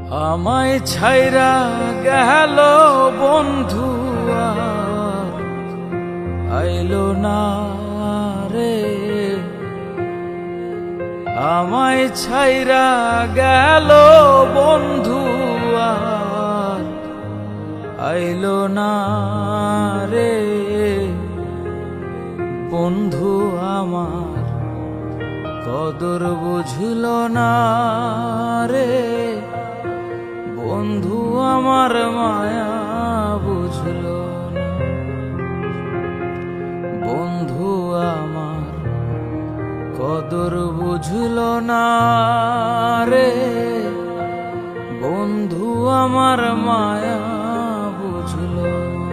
আমায় ছাইরা গেল বন্ধু আইলো না রে, আমায় ছাইরা গেল বন্ধু আইলো না রে। বন্ধু আমার কদর বুঝল না রে, বন্ধু আমার মায়া বুঝল না। বন্ধু আমার কদর বুঝল না রে, বন্ধু আমার মায়া বুঝল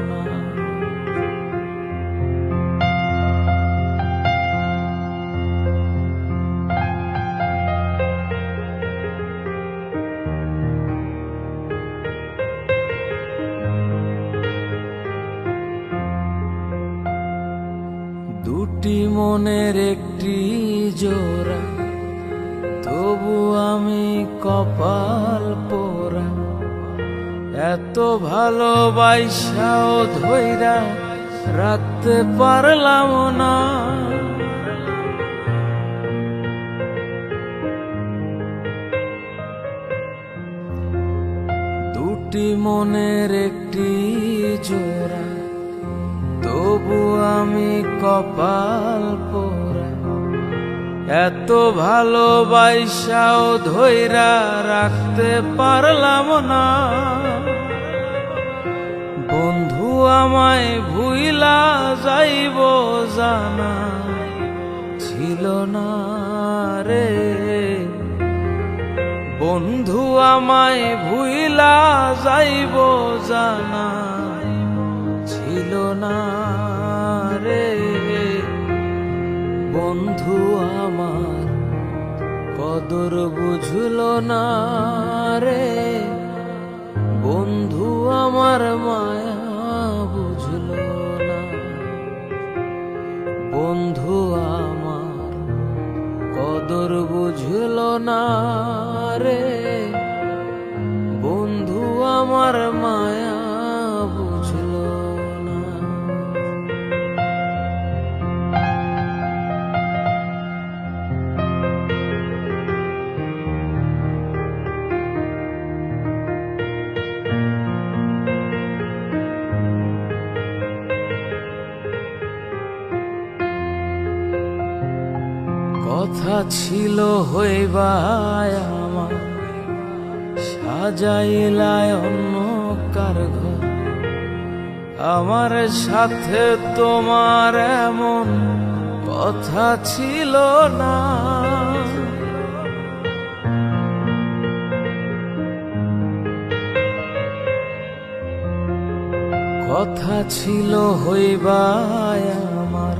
না। দুটি মনের একটি জোড়া, তবু আমি কপাল পোড়া। এত ভালোবাসাও ধইরা রাখতে পারলাম না। দুটি মনের একটি জোড়া, তবু আমি কপাল পোড়া। এত ভালোবাসাও ধইরা রাখতে পারলাম না। বন্ধু আমায় ভুইলা যাইব জানা ছিল না রে, বন্ধু আমায় ভুইলা যাইব জানা ছিল না রে। বন্ধু আমার কদর বুঝল না রে, বন্ধু আমার মায়া বুঝল না। বন্ধু আমার কদর বুঝল না রে, বন্ধু আমার মায়া বুঝল না। কথা ছিল হইবায় আমার, সাজাইলায় অন্য কার ঘর। আমার সাথে তোমার এমন কথা ছিল না। কথা ছিল হইবায় আমার,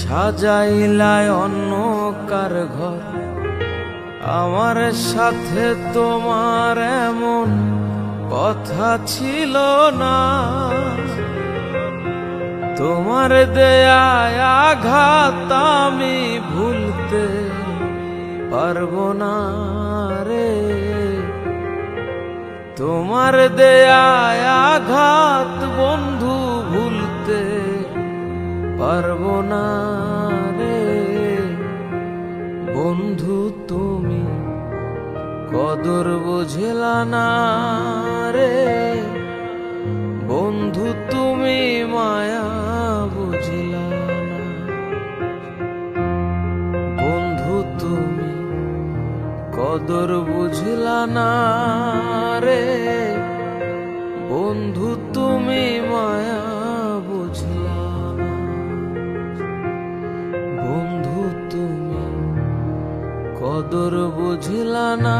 সাজাইলায় অন্য কার ঘর। আমার সাথে তোমার এমন কথা ছিল না। তোমার দেয়ায় আঘাত আমি ভুলতে পারবো না রে, তোমার দেয়ায় আঘাত বন্ধু ভুলতে পারবো না রে। বন্ধু তুমি কদর বুঝলা না রে, বন্ধু তুমি মায়া বুঝলা না। বন্ধু তুমি কদর বুঝলা না রে, বন্ধু তুমি মায়া বুঝলা না। বন্ধু তুমি কদর বুঝলা না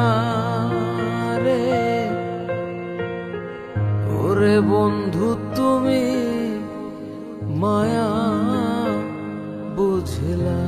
রে, ওরে বন্ধু তুমি মায়া বুঝলা।